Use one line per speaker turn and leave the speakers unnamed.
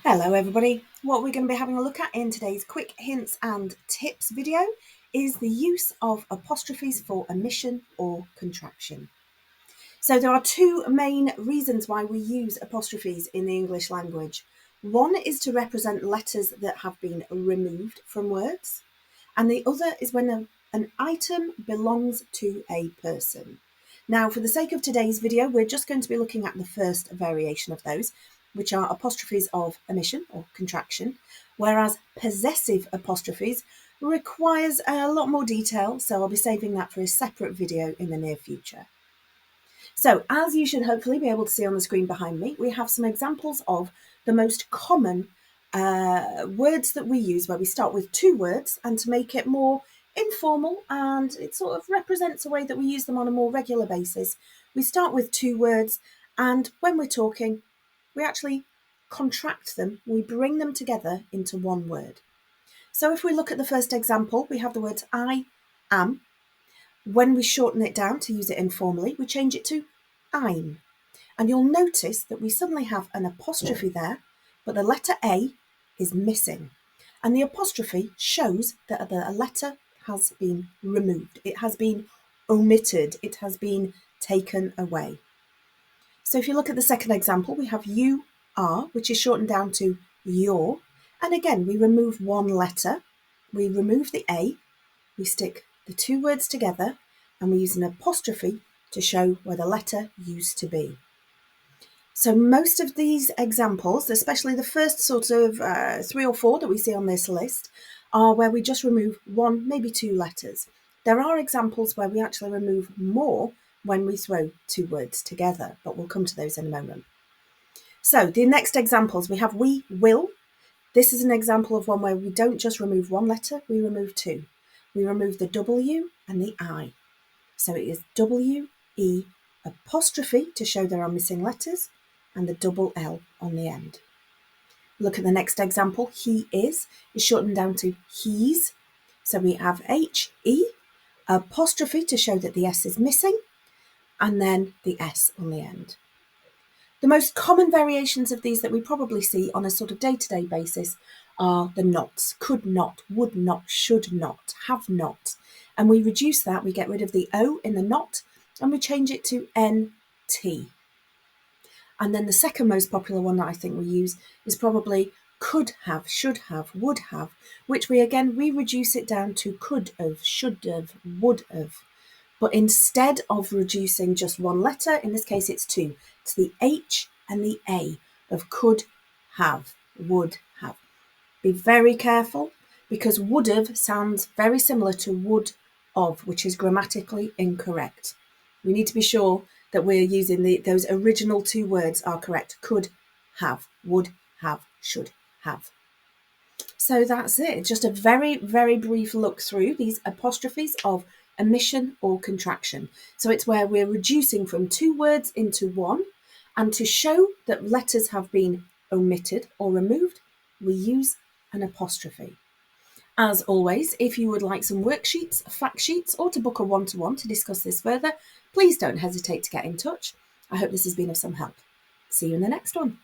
Hello everybody. What we're going to be having a look at in today's quick hints and tips video is the use of apostrophes for omission or contraction. So there are two main reasons why we use apostrophes in the English language. One is to represent letters that have been removed from words, and the other is when an item belongs to a person. Now, for the sake of today's video, we're just going to be looking at the first variation of those, which are apostrophes of omission or contraction, whereas possessive apostrophes requires a lot more detail, so I'll be saving that for a separate video in the near future. So, as you should hopefully be able to see on the screen behind me, we have some examples of the most common words that we use, where we start with two words, and to make it more informal and it sort of represents a way that we use them on a more regular basis, we start with two words, and when we're talking, we actually contract them, we bring them together into one word. So if we look at the first example, we have the words I am. When we shorten it down to use it informally, we change it to I'm. And you'll notice that we suddenly have an apostrophe there, but the letter A is missing. And the apostrophe shows that the letter has been removed. It has been omitted. It has been taken away. So if you look at the second example, we have you are, which is shortened down to your. And again, we remove one letter. We remove the A. We stick the two words together, and we use an apostrophe to show where the letter used to be. So most of these examples, especially the first sort of 3 or 4 that we see on this list, are where we just remove one, maybe two letters. There are examples where we actually remove more when we throw two words together, but we'll come to those in a moment. So the next examples, we have we will. This is an example of one where we don't just remove one letter, we remove two. We remove the W and the I. So it is W-E apostrophe to show there are missing letters, and the double L on the end. Look at the next example. He is shortened down to he's. So we have H-E apostrophe to show that the S is missing, and then the S on the end. The most common variations of these that we probably see on a sort of day-to-day basis are the nots: could not, would not, should not, have not. And we reduce that, we get rid of the O in the not, and we change it to N-T. And then the second most popular one that I think we use is probably could have, should have, would have, which we reduce it down to could have, should have, would have. But instead of reducing just one letter, in this case it's two. It's the H and the A of could have, would have. Be very careful, because would have sounds very similar to would of, which is grammatically incorrect. We need to be sure that we're using those original two words are correct. Could have, would have, should have. So that's it. Just a very, very brief look through these apostrophes of omission or contraction. So it's where we're reducing from two words into one, and to show that letters have been omitted or removed, we use an apostrophe. As always, if you would like some worksheets, fact sheets, or to book a one-to-one to discuss this further, please don't hesitate to get in touch. I hope this has been of some help. See you in the next one.